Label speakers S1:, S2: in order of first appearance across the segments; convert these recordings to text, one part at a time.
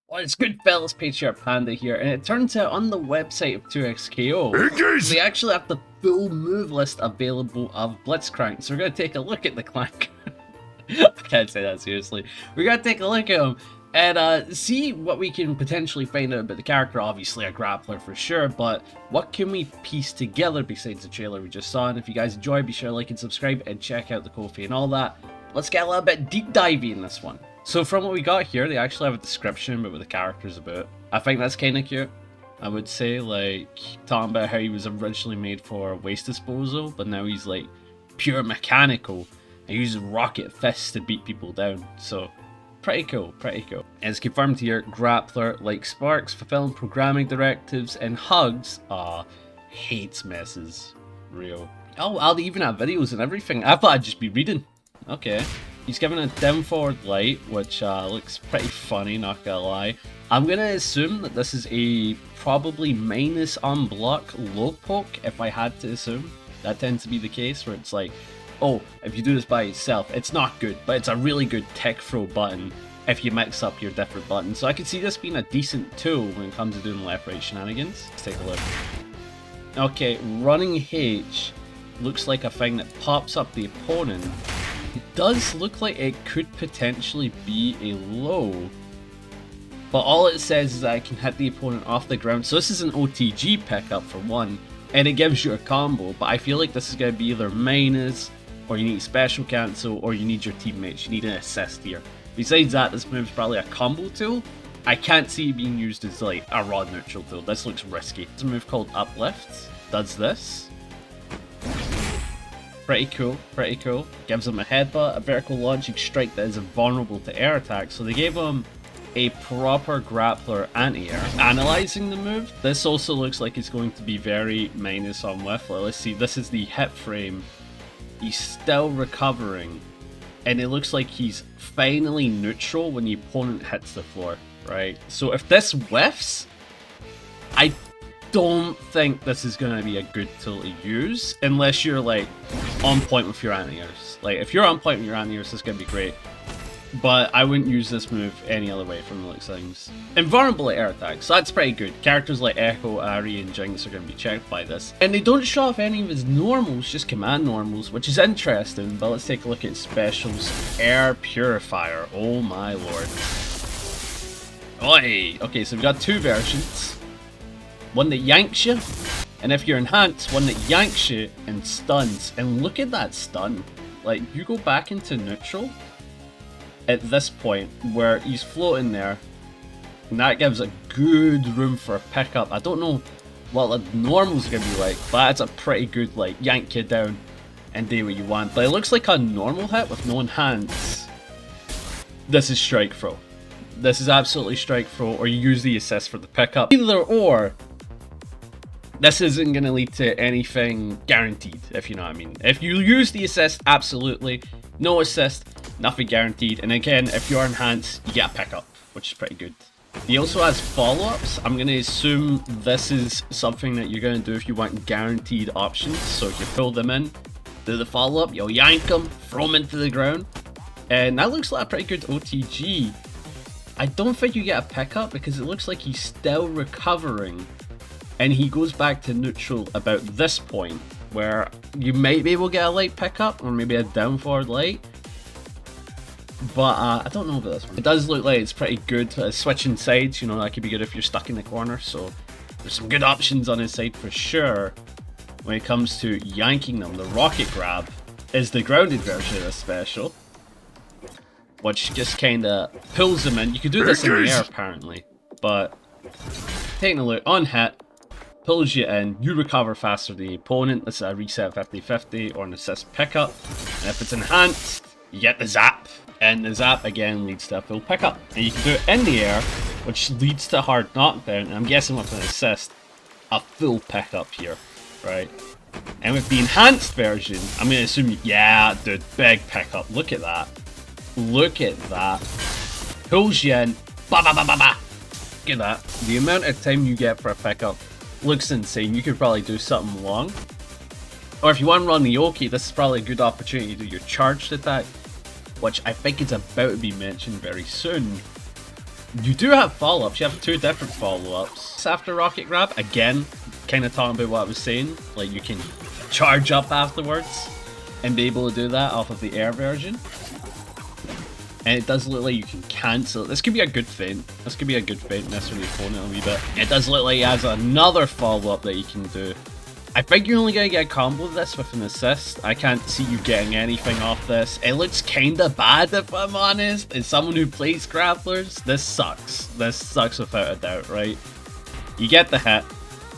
S1: What's good, fellas? Patriarch Panda here, and it turns out on the website of 2xko, they actually have the full move list available of Blitzcrank, so we're going to take a look at the clank. I can't say that seriously. We're going to take a look at him and see what we can potentially find out about the character. Obviously a grappler for sure, but what can we piece together besides the trailer we just saw? And if you guys enjoy, be sure to like and subscribe and check out the kofi and all that. Let's get a little bit deep divey in this one. So from what we got here, they actually have a description about what the character's about. I think that's kind of cute. I would say, like, talking about how he was originally made for waste disposal, but now he's like pure mechanical and uses rocket fists to beat people down. So pretty cool, pretty cool. As confirmed here, grappler like sparks, fulfilling programming directives and hugs. Hates messes. Real. Oh, I'll even have videos and everything. I thought I'd just be reading. Okay. He's given a down forward light, which looks pretty funny, not gonna lie. I'm gonna assume that this is a probably minus on block low poke, if I had to assume. That tends to be the case, where it's like, oh, if you do this by yourself, it's not good, but it's a really good tech throw button if you mix up your different buttons. So I could see this being a decent tool when it comes to doing left-right shenanigans. Let's take a look. Okay, running H looks like a thing that pops up the opponent. It does look like it could potentially be a low, but all it says is that I can hit the opponent off the ground. So this is an OTG pickup for one, and it gives you a combo, but I feel like this is going to be either minus, or you need special cancel, or you need your teammates. You need an assist here. Besides that, this move's probably a combo tool. I can't see it being used as like a raw neutral tool. This looks risky. There's a move called uplift. Does this. Pretty cool, pretty cool. Gives him a headbutt, a vertical launching strike that is vulnerable to air attack. So they gave him a proper grappler anti-air. Analyzing the move, this also looks like it's going to be very minus on whiff. Let's see, this is the hit frame. He's still recovering. And it looks like he's finally neutral when the opponent hits the floor, right? So if this whiffs, I don't think this is going to be a good tool to use unless you're like on point with your anti-airs. Like if you're on point with your anti-airs, this is going to be great, but I wouldn't use this move any other way from the looks of things. Invulnerable to air attacks, so that's pretty good. Characters like Echo, Ari and Jinx are going to be checked by this, and they don't show off any of his normals, just command normals, which is interesting. But let's take a look at specials. Air Purifier, oh my lord. Oi. Okay, so we've got two versions. One that yanks you, and if you're enhanced, one that yanks you and stuns. And look at that stun. Like, you go back into neutral at this point where he's floating there, and that gives a good room for a pickup. I don't know what the normal's gonna be like, but it's a pretty good, like, yank you down and do what you want. But it looks like a normal hit with no enhance. This is strike throw. This is absolutely strike throw, or you use the assist for the pickup. Either or. This isn't going to lead to anything guaranteed, if you know what I mean. If you use the assist, absolutely. No assist, nothing guaranteed. And again, if you're enhanced, you get a pickup, which is pretty good. He also has follow-ups. I'm going to assume this is something that you're going to do if you want guaranteed options. So if you pull them in, do the follow-up, you'll yank them, throw them into the ground. And that looks like a pretty good OTG. I don't think you get a pickup because it looks like he's still recovering. And he goes back to neutral about this point, where you might be able to get a light pickup, or maybe a down forward light. But I don't know about this one. It does look like it's pretty good. Switching sides, you know, that could be good if you're stuck in the corner. So there's some good options on his side for sure. When it comes to yanking them, the rocket grab is the grounded version of this special, which just kind of pulls them in. You could do this in the air apparently, but taking a look on hit. Pulls you in, you recover faster than the opponent. This is a reset 50-50 or an assist pickup. And if it's enhanced, you get the zap. And the zap again leads to a full pickup. And you can do it in the air, which leads to hard knockdown. And I'm guessing with an assist, a full pickup here, right? And with the enhanced version, I'm going to assume, yeah, dude, big pickup. Look at that. Look at that. Pulls you in, ba ba ba ba ba. Look at that. The amount of time you get for a pickup looks insane. You could probably do something long. Or if you want to run the Oki, this is probably a good opportunity to do your charged attack, which I think is about to be mentioned very soon. You do have follow-ups. You have 2 different follow-ups. After Rocket Grab, again, kind of talking about what I was saying. Like, you can charge up afterwards and be able to do that off of the air version. And it does look like you can cancel. This could be a good feint. This could be a good feint, mess with the opponent a wee bit. It does look like it has another follow-up that you can do. I think you're only going to get a combo of this with an assist. I can't see you getting anything off this. It looks kind of bad, if I'm honest. As someone who plays grapplers, this sucks. This sucks without a doubt, right? You get the hit,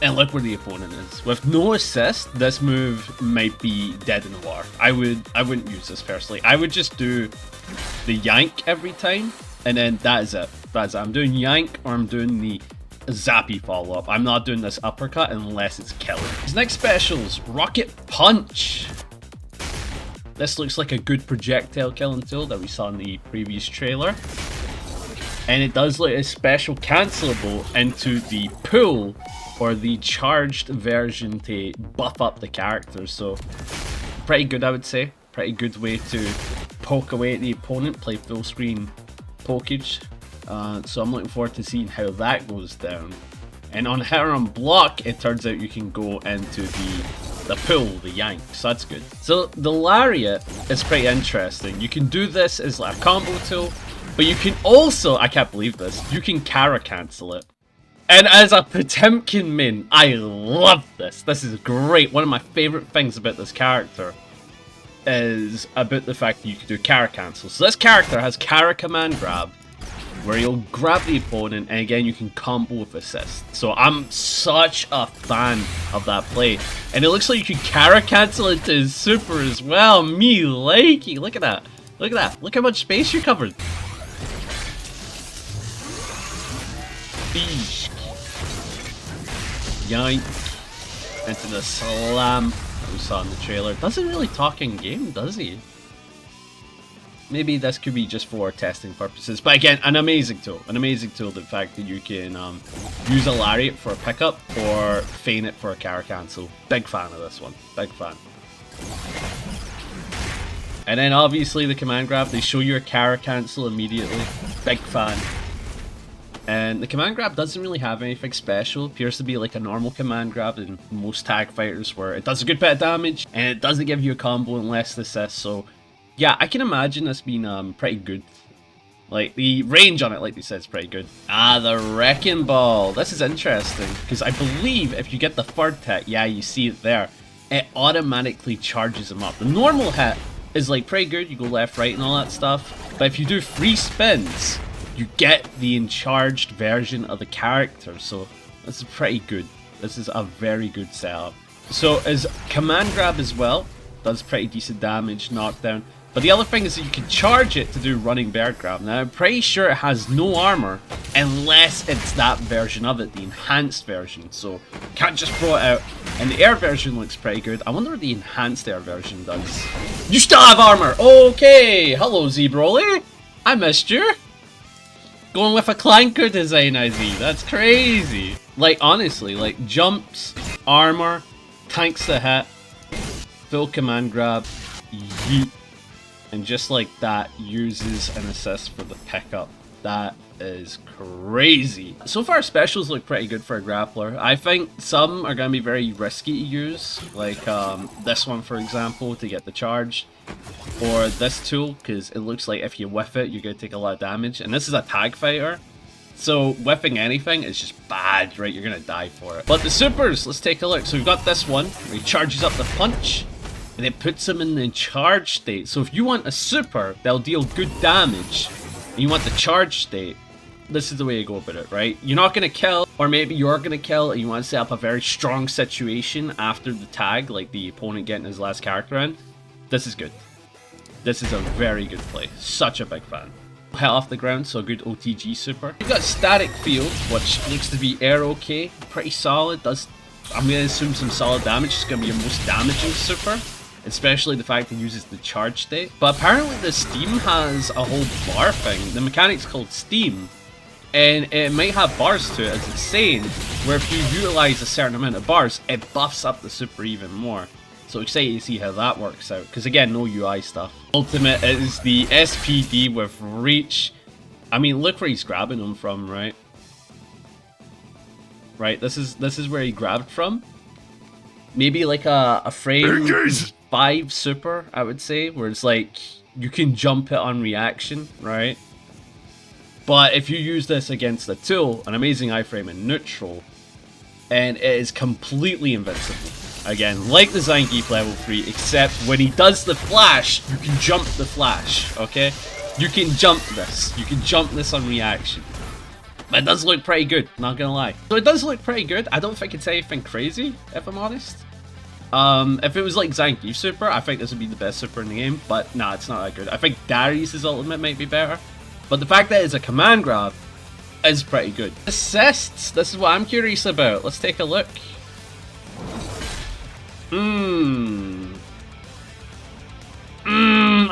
S1: and look where the opponent is. With no assist, this move might be dead in the water. I wouldn't use this personally. I would just do the yank every time, and then that is it. That's it. I'm doing yank, or I'm doing the zappy follow-up. I'm not doing this uppercut unless it's killing. His next specials, Rocket Punch. This looks like a good projectile killing tool that we saw in the previous trailer. And it does look a special cancelable into the pull or the charged version to buff up the character. So pretty good, I would say. Pretty good way to poke away at the opponent, play full screen pokage. So I'm looking forward to seeing how that goes down. And on hit or on block, it turns out you can go into the pull, the yank, so that's good. So the lariat is pretty interesting. You can do this as like a combo tool, but you can also, I can't believe this, you can Kara cancel it. And as a Potemkin min, I love this. This is great. One of my favorite things about this character is about the fact that you can do Kara cancel. So this character has Kara command grab, where you'll grab the opponent, and again you can combo with assist. So I'm such a fan of that play. And it looks like you can Kara cancel into his super as well. Me likey. Look at that. Look at that. Look how much space you covered. Beesh. Yoink. Into the slam we saw in the trailer. Doesn't really talk in game, does he? Maybe this could be just for testing purposes, but again, an amazing tool. An amazing tool, the fact that you can use a lariat for a pickup or feign it for a Kara cancel. Big fan of this one. Big fan. And then obviously the command grab, they show you a Kara cancel immediately. Big fan. And the command grab doesn't really have anything special. It appears to be like a normal command grab in most tag fighters, where it does a good bit of damage and it doesn't give you a combo unless the assist. So yeah, I can imagine this being pretty good. Like, the range on it, like they said, is pretty good. Ah, the Wrecking Ball. This is interesting, because I believe if you get the third hit, yeah, you see it there, it automatically charges him up. The normal hit is, like, pretty good. You go left, right, and all that stuff. But if you do 3 spins, you get the encharged version of the character. So, this is pretty good. This is a very good setup. So, as command grab as well, does pretty decent damage, knockdown. But the other thing is that you can charge it to do running bear grab. Now, I'm pretty sure it has no armor unless it's that version of it, the enhanced version. So, you can't just throw it out. And the air version looks pretty good. I wonder what the enhanced air version does. You still have armor! Okay! Hello, Z-Broly! I missed you! Going with a clanker design, I see. That's crazy! Like, honestly, like, jumps, armor, tanks the hit, full command grab, yeet. And just like that, uses an assist for the pickup. That is crazy. So far, specials look pretty good for a grappler. I think some are going to be very risky to use. Like this one, for example, to get the charge. Or this tool, because it looks like if you whiff it, you're going to take a lot of damage. And this is a tag fighter. So whiffing anything is just bad, right? You're going to die for it. But the supers, let's take a look. So we've got this one, where he charges up the punch. And it puts him in the charge state. So if you want a super that'll deal good damage, and you want the charge state, this is the way you go about it, right? You're not going to kill, or maybe you're going to kill, and you want to set up a very strong situation after the tag, like the opponent getting his last character in. This is good. This is a very good play. Such a big fan. Hit off the ground, so a good OTG super. You've got Static Field, which looks to be air okay. Pretty solid. Does, I'm going to assume, some solid damage. It's going to be your most damaging super. Especially the fact it uses the charge state. But apparently the Steam has a whole bar thing. The mechanic's called Steam. And it might have bars to it, as it's saying, where if you utilize a certain amount of bars, it buffs up the super even more. So excited to see how that works out. Because again, no UI stuff. Ultimate is the SPD with reach. I mean, look where he's grabbing him from, right? Right, this is where he grabbed from. Maybe like a frame 5 super, I would say, where it's like you can jump it on reaction, right? But if you use this against the tool, an amazing iframe in neutral, and it is completely invincible. Again, like the Zangief level 3, except when he does the flash, you can jump the flash, okay? You can jump this. You can jump this on reaction. But it does look pretty good, not gonna lie. So it does look pretty good. I don't think it's anything crazy, if I'm honest. If it was like Zangief super, I think this would be the best super in the game. But nah, it's not that good. I think Darius' ultimate might be better. But the fact that it's a command grab is pretty good. Assists, this is what I'm curious about. Let's take a look.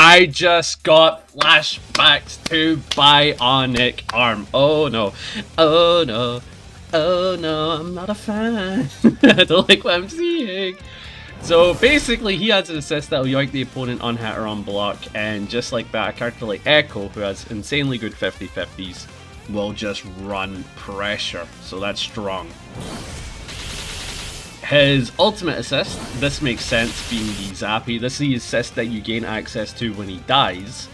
S1: I just got flashbacks to Bionic Arm. Oh no. Oh no. Oh no, I'm not a fan. I don't like what I'm seeing. So basically, he has an assist that will yoink the opponent on hit or on block, and just like that, a character like Echo, who has insanely good 50-50s, will just run pressure. So that's strong. His ultimate assist, this makes sense being the Zappy. This is the assist that you gain access to when he dies.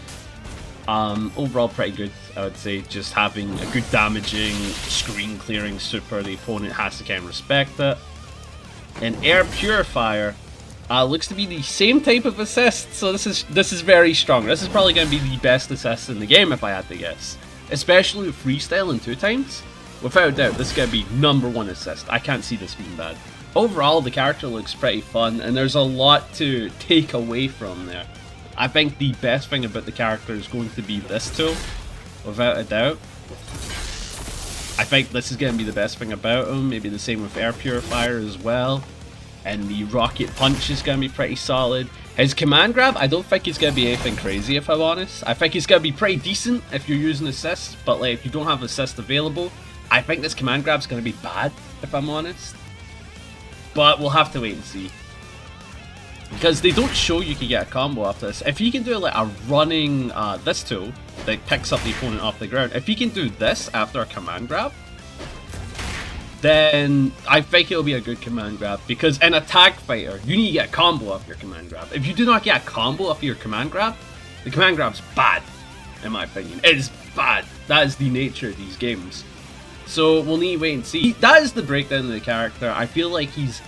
S1: Overall pretty good, I would say. Just having a good damaging, screen clearing super, the opponent has to kind of respect it. And Air Purifier looks to be the same type of assist, so this is very strong. This is probably going to be the best assist in the game if I had to guess. Especially with freestyle and 2 times. Without a doubt, this is going to be #1 assist. I can't see this being bad. Overall, the character looks pretty fun, and there's a lot to take away from there. I think the best thing about the character is going to be this tool, without a doubt. I think this is going to be the best thing about him, maybe the same with Air Purifier as well. And the Rocket Punch is going to be pretty solid. His command grab, I don't think he's going to be anything crazy if I'm honest. I think he's going to be pretty decent if you're using assists, but like if you don't have assist available, I think this command grab is going to be bad if I'm honest. But we'll have to wait and see. Because they don't show you can get a combo after this. If you can do like a running this tool that picks up the opponent off the ground, if you can do this after a command grab, then I think it'll be a good command grab. Because in a tag fighter, you need to get a combo off your command grab. If you do not get a combo off your command grab, the command grab's bad, in my opinion. It is bad. That is the nature of these games. So we'll need to wait and see. That is the breakdown of the character. I feel like he's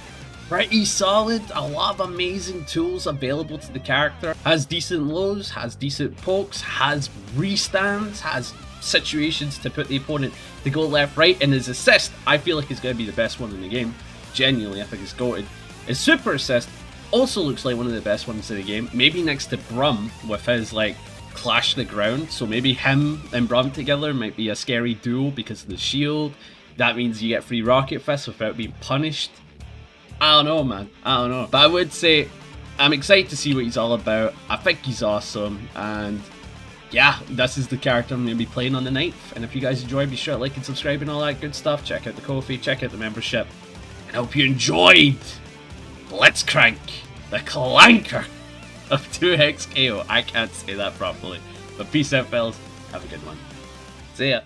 S1: pretty solid. A lot of amazing tools available to the character. Has decent lows, has decent pokes, has restands, has situations to put the opponent to go left, right, and his assist, I feel like is going to be the best one in the game. Genuinely, I think it's goated. His super assist also looks like one of the best ones in the game. Maybe next to Brum with his like clash the ground. So maybe him and Brum together might be a scary duo because of the shield. That means you get free Rocket Fist without being punished. I don't know, man. I don't know. But I would say I'm excited to see what he's all about. I think he's awesome. And yeah, this is the character I'm going to be playing on the 9th. And if you guys enjoyed, be sure to like and subscribe and all that good stuff. Check out the Kofi, check out the membership. And I hope you enjoyed Blitzcrank, the clanker of 2x KO. I can't say that properly. But peace out, fellas. Have a good one. See ya.